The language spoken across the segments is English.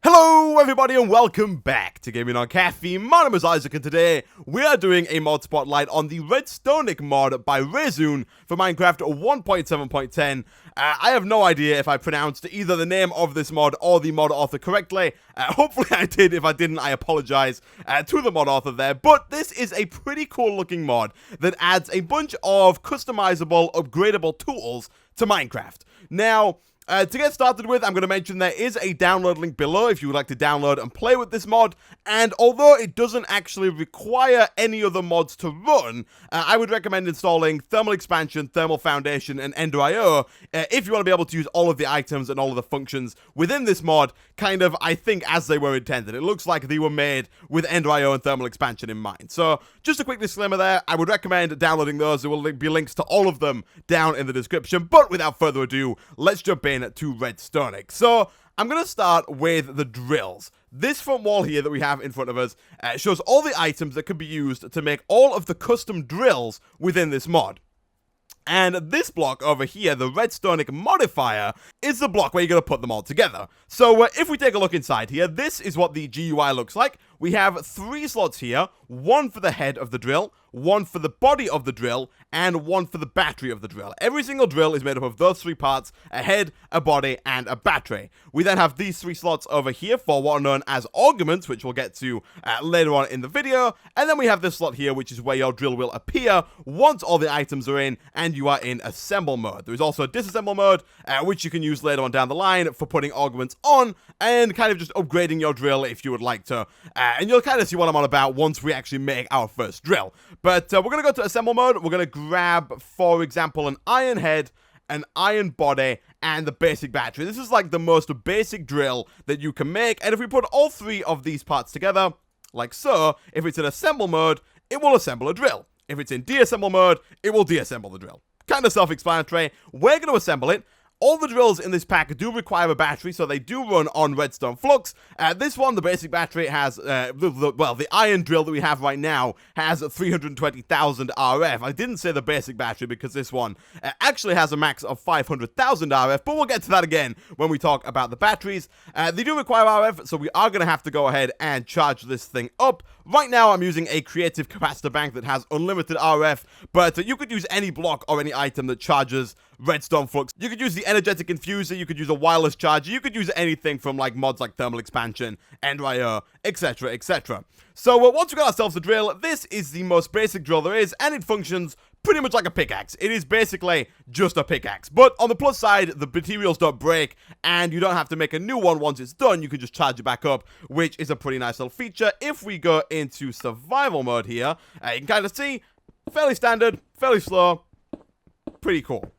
Hello everybody and welcome back to Gaming on Caffeine. My name is Isaac and today we are doing a mod spotlight on the Redstonic mod by Redstonic for Minecraft 1.7.10. I have no idea if I pronounced either the name of this mod or the mod author correctly. Hopefully I did. If I didn't, I apologize to the mod author there. But this is a pretty cool looking mod that adds a bunch of customizable, upgradable tools to Minecraft. Now, to get started with, I'm going to mention there is a download link below if you would like to download and play with this mod, and although it doesn't actually require any other mods to run, I would recommend installing Thermal Expansion, Thermal Foundation, and Ender.io if you want to be able to use all of the items and all of the functions within this mod, kind of, I think, as they were intended. It looks like they were made with Ender.io and Thermal Expansion in mind. So, just a quick disclaimer there, I would recommend downloading those. There will be links to all of them down in the description, but without further ado, let's jump in to Redstonic. So, I'm going to start with the drills. This front wall here that we have in front of us shows all the items that could be used to make all of the custom drills within this mod. And this block over here, the Redstonic modifier, is the block where you're going to put them all together. So if we take a look inside here, this is what the GUI looks like. We have 3 slots here, one for the head of the drill, one for the body of the drill, and one for the battery of the drill. Every single drill is made up of those 3 parts, a head, a body, and a battery. We then have these 3 slots over here for what are known as augments, which we'll get to later on in the video. And then we have this slot here, which is where your drill will appear once all the items are in and you are in assemble mode. There is also a disassemble mode, which you can use later on down the line for putting augments on and kind of just upgrading your drill if you would like to. And you'll kind of see what I'm on about once we actually make our first drill. But we're going to go to assemble mode. We're going to grab, for example, an iron head, an iron body, and the basic battery. This is like the most basic drill that you can make. And if we put all 3 of these parts together, like so, if it's in assemble mode, it will assemble a drill. If it's in deassemble mode, it will deassemble the drill. Kind of self-explanatory. We're going to assemble it. All the drills in this pack do require a battery, so they do run on redstone flux. This one, the basic battery, has, the iron drill that we have right now has 320,000 RF. I didn't say the basic battery because this one actually has a max of 500,000 RF, but we'll get to that again when we talk about the batteries. They do require RF, so we are going to have to go ahead and charge this thing up. Right now, I'm using a creative capacitor bank that has unlimited RF, but you could use any block or any item that charges redstone flux. You could use the energetic infuser, you could use a wireless charger, you could use anything from like mods like Thermal Expansion, Ender.io, etc, etc. So once we got ourselves a drill, this is the most basic drill there is, and it functions pretty much like a pickaxe. It is basically just a pickaxe. But on the plus side, the materials don't break, and you don't have to make a new one once it's done. You can just charge it back up, which is a pretty nice little feature. If we go into survival mode here, you can kind of see, fairly standard, fairly slow, pretty cool.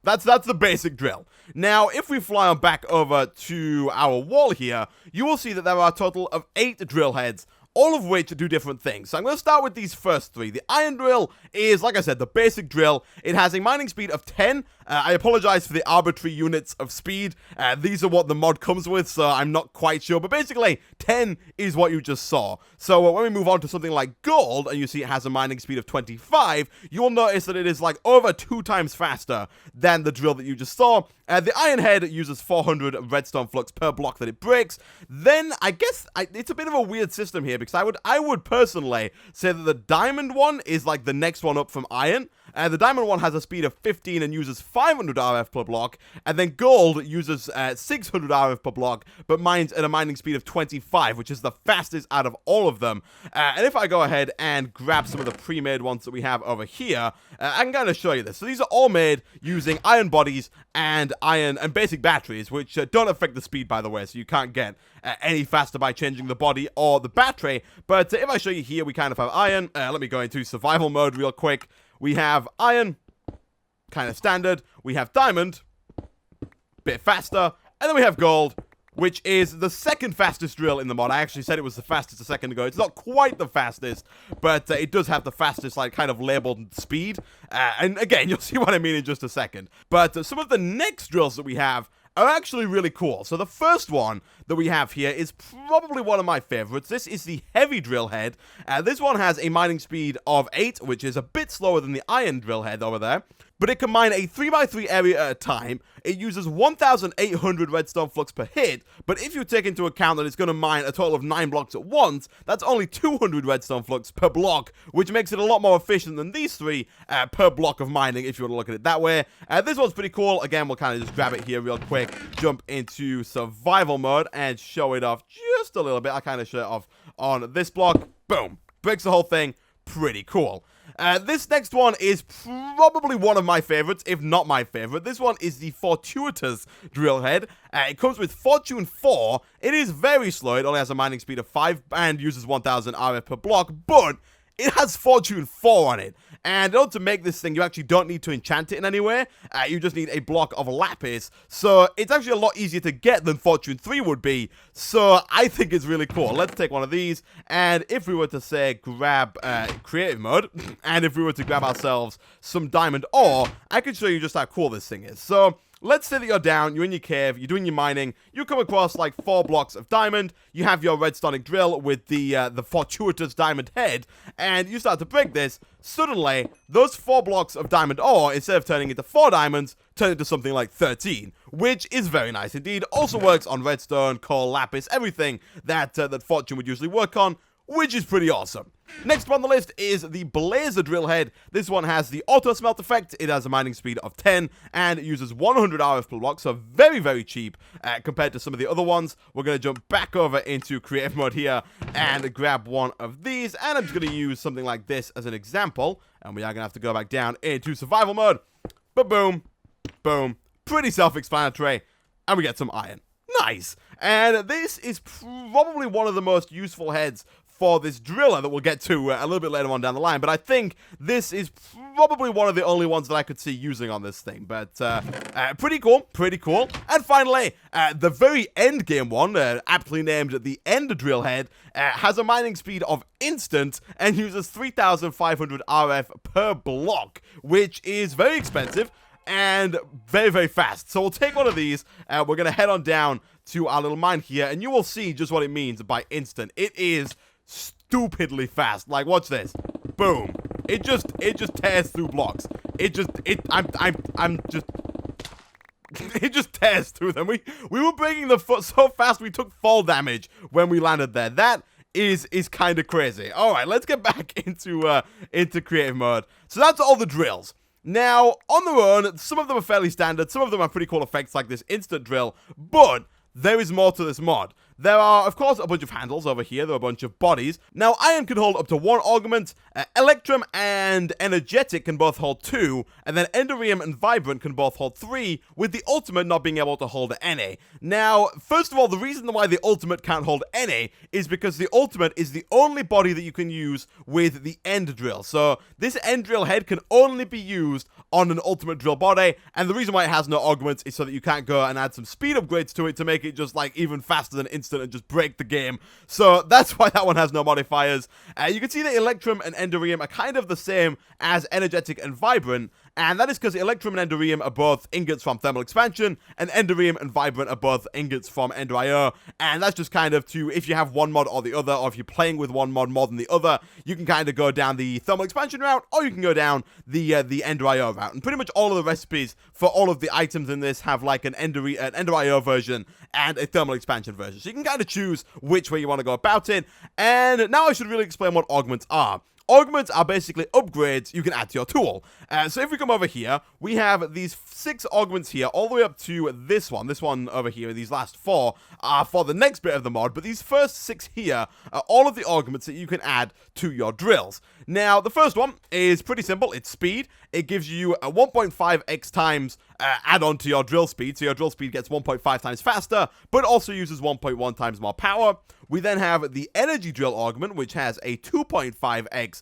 That's the basic drill. Now, if we fly on back over to our wall here, you will see that there are a total of 8 drill heads, all of which do different things. So I'm going to start with these first 3. The iron drill is, like I said, the basic drill. It has a mining speed of 10. I apologize for the arbitrary units of speed. These are what the mod comes with, so I'm not quite sure. But basically, 10 is what you just saw. So when we move on to something like gold, and you see it has a mining speed of 25, you'll notice that it is like over 2 times faster than the drill that you just saw. The iron head uses 400 redstone flux per block that it breaks. Then, I guess, it's a bit of a weird system here, because I would personally say that the diamond one is like the next one up from iron. The diamond one has a speed of 15 and uses 500 RF per block, and then gold uses 600 RF per block, but mines at a mining speed of 25, which is the fastest out of all of them. And if I go ahead and grab some of the pre-made ones that we have over here, I can kind of show you this. So these are all made using iron bodies and iron and basic batteries, which don't affect the speed, by the way, so you can't get any faster by changing the body or the battery. But if I show you here, we kind of have iron. Let me go into survival mode real quick. We have iron, kind of standard. We have diamond, bit faster. And then we have gold, which is the second fastest drill in the mod. I actually said it was the fastest a second ago. It's not quite the fastest, but it does have the fastest, like, kind of labeled speed. And again, you'll see what I mean in just a second. But some of the next drills that we have are actually really cool. So the first one that we have here is probably one of my favorites. This is the heavy drill head. This one has a mining speed of 8, which is a bit slower than the iron drill head over there. but it can mine a 3x3 area at a time. It uses 1,800 redstone flux per hit, but if you take into account that it's going to mine a total of 9 blocks at once, that's only 200 redstone flux per block, which makes it a lot more efficient than these 3 per block of mining, if you want to look at it that way. This one's pretty cool. Again, we'll kind of just grab it here real quick, jump into survival mode, and show it off just a little bit. I'll kind of show it off on this block. Boom. Breaks the whole thing. Pretty cool. This next one is probably one of my favorites, if not my favorite. This one is the fortuitous drill head. It comes with Fortune 4. It is very slow. It only has a mining speed of 5 and uses 1,000 RF per block, but it has Fortune 4 on it. And in order to make this thing, you actually don't need to enchant it in any way. You just need a block of lapis. So it's actually a lot easier to get than Fortune 3 would be. So I think it's really cool. Let's take one of these. And if we were to, say, grab creative mode, and if we were to grab ourselves some diamond ore, I can show you just how cool this thing is. So let's say that you're down, you're in your cave, you're doing your mining, you come across like 4 blocks of diamond, you have your redstonic drill with the fortuitous diamond head, and you start to break this. Suddenly, those 4 blocks of diamond ore, instead of turning into 4 diamonds, turn into something like 13, which is very nice indeed. Also works on redstone, coal, lapis, everything that Fortune would usually work on, which is pretty awesome. Next on the list is the Blazer drill head. This one has the auto smelt effect. It has a mining speed of 10 and it uses 100 RF per block, so very, very cheap compared to some of the other ones. We're going to jump back over into creative mode here and grab one of these, and I'm just going to use something like this as an example, and we are going to have to go back down into survival mode. But boom, boom, pretty self-explanatory, and we get some iron. Nice. And this is probably one of the most useful heads for this driller that we'll get to a little bit later on down the line, but I think this is probably one of the only ones that I could see using on this thing, but pretty cool, pretty cool. And finally, the very end game one, aptly named the End Drill Head, has a mining speed of instant and uses 3,500 RF per block, which is very expensive and very, very fast. So we'll take one of these, we're going to head on down to our little mine here, and you will see just what it means by instant. It is stupidly fast. Like, watch this. Boom. It just tears through blocks. It just tears through them. We were breaking the foot so fast we took fall damage when we landed there. That is kind of crazy. All right, let's get back into creative mode. So that's all the drills. Now, on their own, some of them are fairly standard. Some of them have pretty cool effects like this instant drill, but there is more to this mod. There are, of course, a bunch of handles over here. There are a bunch of bodies. Now, iron can hold up to 1 augment. Electrum and energetic can both hold 2. And then enderium and vibrant can both hold 3, with the ultimate not being able to hold any. Now, first of all, the reason why the ultimate can't hold any is because the ultimate is the only body that you can use with the end drill. So, this end drill head can only be used on an ultimate drill body, and the reason why it has no augments is so that you can't go and add some speed upgrades to it to make it just like even faster than instant and just break the game. So that's why that one has no modifiers. You can see that Electrum and Enderium are kind of the same as Energetic and Vibrant, and that is because Electrum and Enderium are both ingots from Thermal Expansion, and Enderium and Vibrant are both ingots from Ender IO, and that's just kind of to, if you have one mod or the other, or if you're playing with one mod more than the other, you can kind of go down the Thermal Expansion route, or you can go down the Ender IO route, and pretty much all of the recipes for all of the items in this have like an Ender IO version and a Thermal Expansion version, so you can kind of choose which way you want to go about it. And now I should really explain what augments are. Augments are basically upgrades you can add to your tool. So if we come over here, we have these 6 augments here, all the way up to this one over here, these last 4 are for the next bit of the mod, but these first 6 here are all of the augments that you can add to your drills. Now, the first one is pretty simple. It's speed. It gives you a 1.5x times add-on to your drill speed, so your drill speed gets 1.5 times faster, but also uses 1.1 times more power. We then have the energy drill augment, which has a 2.5x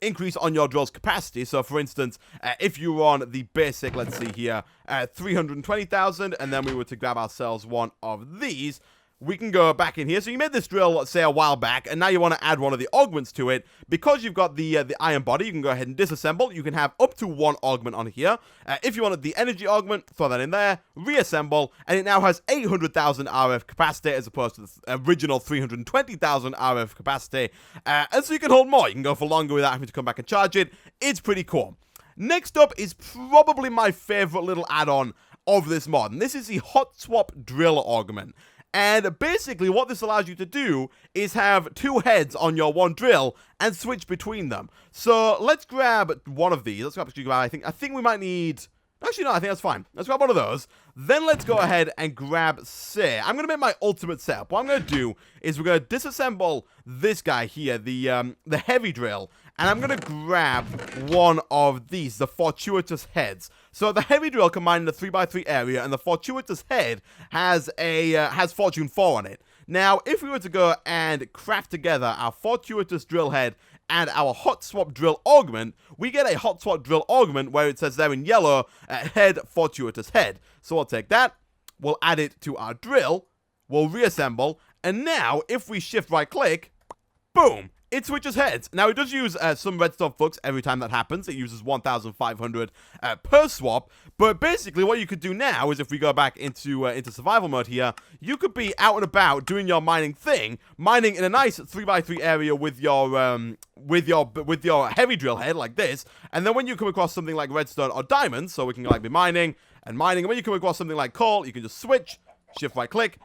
increase on your drill's capacity. So, for instance, if you were on the basic, let's see here, 320,000, and then we were to grab ourselves one of these, we can go back in here. So you made this drill, let's say, a while back, and now you want to add one of the augments to it. Because you've got the iron body, you can go ahead and disassemble. You can have up to 1 augment on here. If you wanted the energy augment, throw that in there, reassemble, and it now has 800,000 RF capacity as opposed to the original 320,000 RF capacity. And so you can hold more. You can go for longer without having to come back and charge it. It's pretty cool. Next up is probably my favorite little add-on of this mod, and this is the hot swap drill augment. And basically what this allows you to do is have 2 heads on your one drill and switch between them. So let's grab one of these. Let's grab, I think we might need... Actually, no, I think that's fine. Let's grab one of those. Then let's go ahead and grab, say, I'm going to make my ultimate setup. What I'm going to do is we're going to disassemble this guy here, the heavy drill, and I'm going to grab one of these, the fortuitous heads. So the heavy drill can mine in the 3x3 area, and the fortuitous head has fortune 4 on it. Now, if we were to go and craft together our fortuitous drill head and our hot swap drill augment, we get a hot swap drill augment where it says there in yellow, head fortuitous head. So we'll take that, we'll add it to our drill, we'll reassemble, and now if we shift right click, boom, it switches heads. Now, it does use some redstone flux every time that happens. It uses 1,500 per swap. But basically, what you could do now is if we go back into survival mode here, you could be out and about doing your mining thing, mining in a nice 3x3 area with your heavy drill head like this. And then when you come across something like redstone or diamonds, so we can like be mining and mining. And when you come across something like coal, you can just switch, shift right click,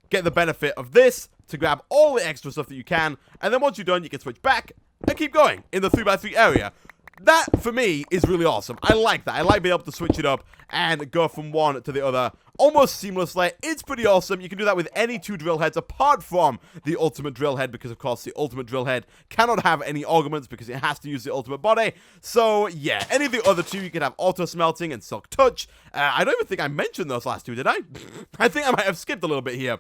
get the benefit of this to grab all the extra stuff that you can, and then once you're done, you can switch back and keep going in the 3x3 area. That, for me, is really awesome. I like that. I like being able to switch it up and go from one to the other almost seamlessly. It's pretty awesome. You can do that with any 2 drill heads apart from the ultimate drill head, because, of course, the ultimate drill head cannot have any augments because it has to use the ultimate body. So, yeah, any of the other 2, you can have auto smelting and silk touch. I don't even think I mentioned those last 2, did I? I think I might have skipped a little bit here.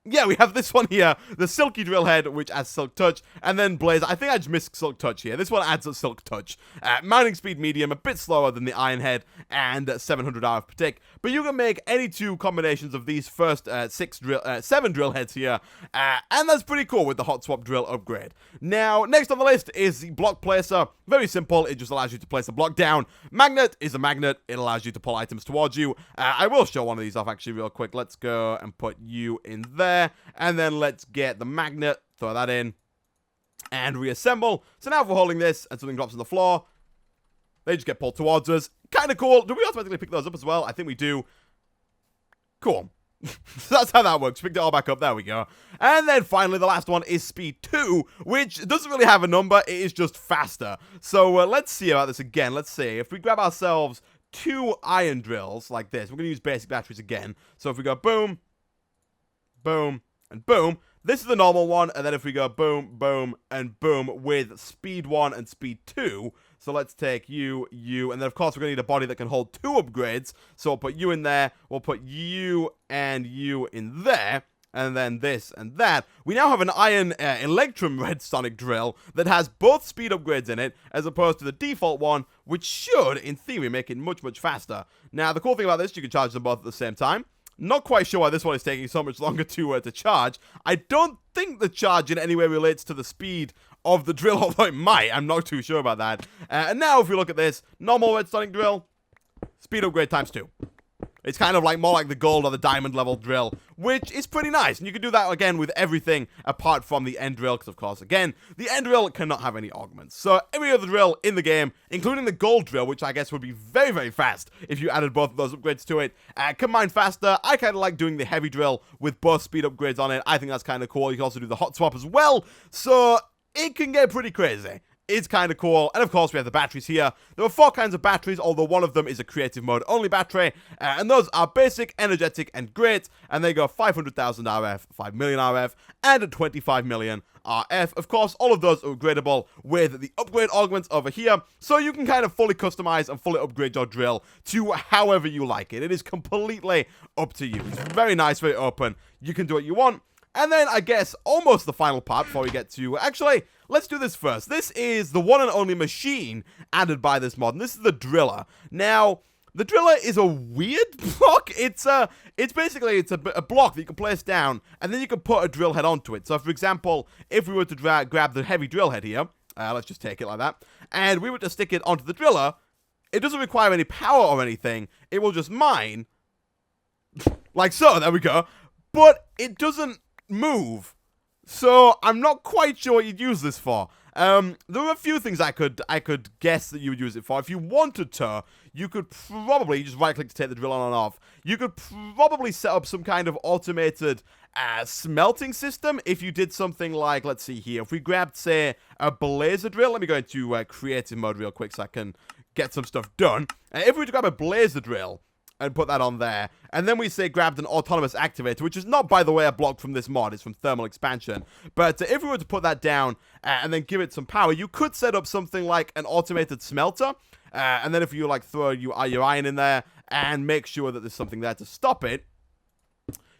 Yeah, we have this one here, the Silky Drill Head, which adds Silk Touch, and then Blaze. I think I just missed Silk Touch here. This one adds a Silk Touch. Mining speed medium, a bit slower than the Iron Head, and 700 RF per tick. But you can make any 2 combinations of these first 7 drill heads here, and that's pretty cool with the Hot Swap Drill upgrade. Now, next on the list is the Block Placer. Very simple, it just allows you to place a block down. Magnet is a magnet, it allows you to pull items towards you. I will show one of these off actually real quick. Let's go and put you in there. And then let's get the magnet, throw that in, and reassemble. So now if we're holding this and something drops on the floor, they just get pulled towards us. Kind of cool. Do we automatically pick those up as well? I think we do. Cool. So that's how that works. Picked it all back up. There we go. And then finally, the last one is speed 2, which doesn't really have a number. It is just faster. So let's see about this again. Let's see. If we grab ourselves 2 iron drills like this, we're going to use basic batteries again. So if we go boom, boom, and boom. This is the normal one, and then if we go boom, boom, and boom with speed 1 and speed 2. So let's take you, and then of course we're going to need a body that can hold 2 upgrades. So we'll put you in there, we'll put you and you in there, and then this and that. We now have an iron electrum redstonic drill that has both speed upgrades in it, as opposed to the default one, which should, in theory, make it much, much faster. Now, the cool thing about this, you can charge them both at the same time. Not quite sure why this one is taking so much longer to charge. I don't think the charge in any way relates to the speed of the drill, although it might. I'm not too sure about that. And now if we look at this, normal redstonic drill, speed upgrade times 2. It's kind of like more like the gold or the diamond level drill, which is pretty nice. And you can do that again with everything apart from the end drill, because of course, again, the end drill cannot have any augments. So every other drill in the game, including the gold drill, which I guess would be very, very fast if you added both of those upgrades to it, can mine faster. I kind of like doing the heavy drill with both speed upgrades on it. I think that's kind of cool. You can also do the hot swap as well. So it can get pretty crazy. It's kind of cool. And of course, we have the batteries here. There are 4 kinds of batteries, although one of them is a creative mode only battery. And those are basic, energetic, and great. And they go 500,000 RF, 5 million RF, and 25 million RF. Of course, all of those are upgradable with the upgrade augments over here. So you can kind of fully customize and fully upgrade your drill to however you like it. It is completely up to you. It's very nice, very open. You can do what you want. And then, I guess, almost the final part before we get to... Actually, let's do this first. This is the one and only machine added by this mod, and this is the driller. Now, the driller is a weird block. It's basically a block that you can place down, and then you can put a drill head onto it. So, for example, if we were to grab the heavy drill head here, let's just take it like that, and we were to stick it onto the driller, it doesn't require any power or anything. It will just mine, like so. There we go. But it doesn't move. So I'm not quite sure what you'd use this for. There are a few things I could guess that you would use it for. If you wanted to, you could probably just right-click to take the drill on and off. You could probably set up some kind of automated smelting system if you did something like, let's see here, if we grabbed, say, a blazer drill. Let me go into creative mode real quick so I can get some stuff done. If we were to grab a blazer drill and put that on there, and then we say grabbed an autonomous activator, which is not, by the way, a block from this mod, it's from thermal expansion, but if we were to put that down and then give it some power, you could set up something like an automated smelter, and then if you like throw your iron in there and make sure that there's something there to stop it,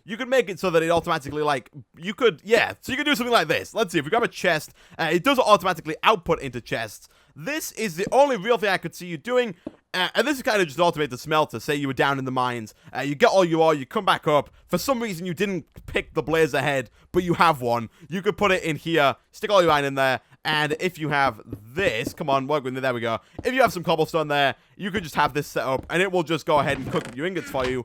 you could make it so that it automatically, like, you could do something like this. Let's see, if we grab a chest, it does automatically output into chests. This is the only real thing I could see you doing, and this is kind of just an automated smelter. Say you were down in the mines, you get all your ore, you come back up. For some reason, you didn't pick the blazer head, but you have one. You could put it in here, stick all your iron in there, and if you have this, come on, work with me, there we go. If you have some cobblestone there, you could just have this set up, and it will just go ahead and cook up your ingots for you.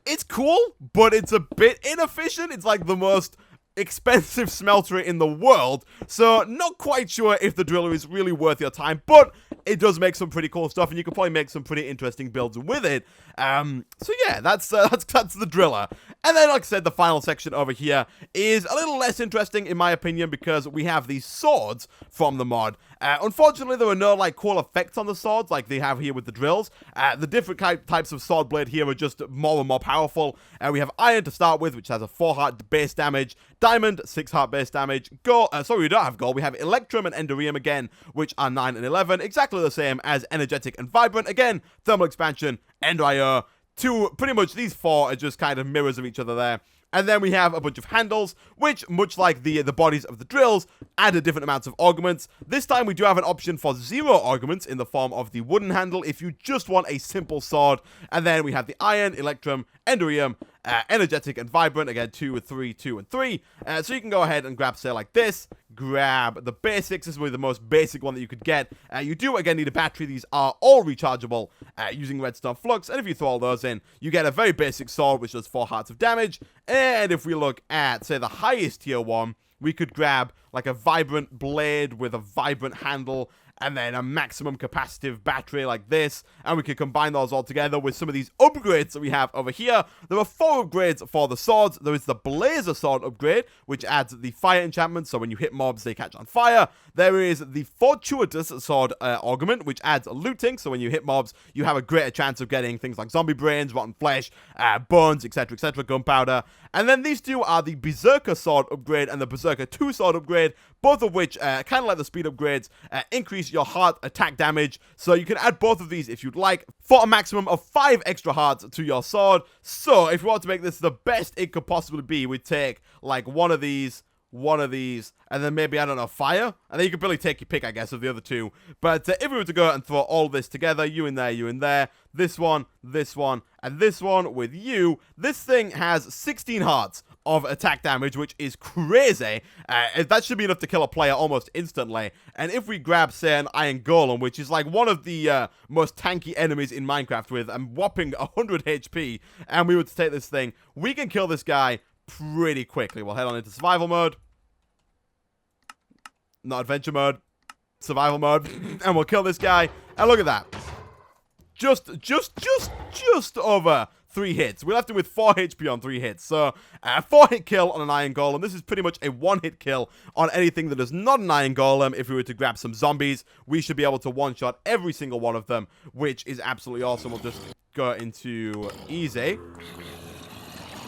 It's cool, but it's a bit inefficient. It's like the most expensive smelter in the world, so not quite sure if the driller is really worth your time, but it does make some pretty cool stuff, and you can probably make some pretty interesting builds with it. So yeah, that's the driller. And then, like I said, the final section over here is a little less interesting, in my opinion, because we have these swords from the mod. Unfortunately, there are no, like, cool effects on the swords like they have here with the drills. The different types of sword blade here are just more and more powerful. We have iron to start with, which has a 4-heart base damage. Diamond, 6-heart base damage. Gold, sorry, we don't have gold. We have electrum and enderium again, which are 9 and 11. Exactly the same as energetic and vibrant. Again, thermal expansion, ender IO. Pretty much these 4 are just kind of mirrors of each other there. And then we have a bunch of handles, which, much like the bodies of the drills, added different amounts of augments. This time we do have an option for 0 augments in the form of the wooden handle if you just want a simple sword. And then we have the iron, electrum, enderium, energetic, and vibrant. Again, 2, 3, 2, and 3. So you can go ahead and grab, say, like this. Grab the basics. This is really the most basic one that you could get. You do, again, need a battery. These are all rechargeable using redstone flux. And if you throw all those in, you get a very basic sword, which does 4 hearts of damage. And if we look at, say, the highest tier one, we could grab, like, a vibrant blade with a vibrant handle, and then a maximum capacitive battery like this, and we can combine those all together with some of these upgrades that we have over here. There are 4 upgrades for the swords. There is the blazer sword upgrade, which adds the fire enchantment, so when you hit mobs, they catch on fire. There is the fortuitous sword augment, which adds looting, so when you hit mobs, you have a greater chance of getting things like zombie brains, rotten flesh, bones, etc., gunpowder. And then these 2 are the berserker sword upgrade and the berserker 2 sword upgrade, both of which, kind of like the speed upgrades, increase your heart attack damage. So you can add both of these if you'd like, for a maximum of 5 extra hearts to your sword. So if you want to make this the best it could possibly be, we'd take, like, one of these, and then maybe, I don't know, fire? And then you could really take your pick, I guess, of the other 2. But if we were to go and throw all this together, you in there, this one, and this one with you, this thing has 16 hearts of attack damage, which is crazy. That should be enough to kill a player almost instantly. And if we grab, say, an iron golem, which is like one of the most tanky enemies in Minecraft with a whopping 100 HP, and we were to take this thing, we can kill this guy pretty quickly. We'll head on into survival mode. Not adventure mode. Survival mode. And we'll kill this guy. And look at that. Just over 3 hits. We left him with 4 HP on 3 hits. So, 4-hit kill on an iron golem. This is pretty much a 1-hit kill on anything that is not an iron golem. If we were to grab some zombies, we should be able to one-shot every single one of them, which is absolutely awesome. We'll just go into easy.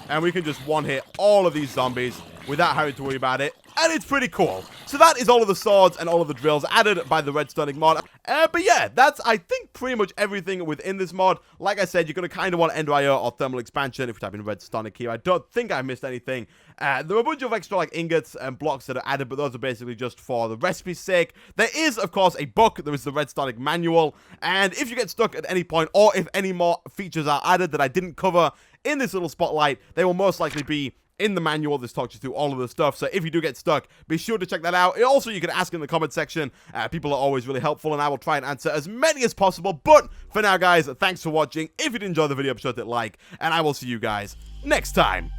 And we can just one-hit all of these zombies without having to worry about it. And it's pretty cool. So that is all of the swords and all of the drills added by the Redstonic mod. But yeah, that's, I think, pretty much everything within this mod. Like I said, you're going to kind of want Ender IO or thermal expansion if you type in Redstonic here. I don't think I missed anything. There are a bunch of extra, like, ingots and blocks that are added, but those are basically just for the recipe's sake. There is, of course, a book. There is the Redstonic manual. And if you get stuck at any point, or if any more features are added that I didn't cover in this little spotlight, they will most likely be in the manual. This talks you through all of the stuff, so if you do get stuck, be sure to check that out. Also, you can ask in the comment section. People are always really helpful, and I will try and answer as many as possible. But for now, guys, thanks for watching. If you did enjoy the video, be sure to hit like, and I will see you guys next time.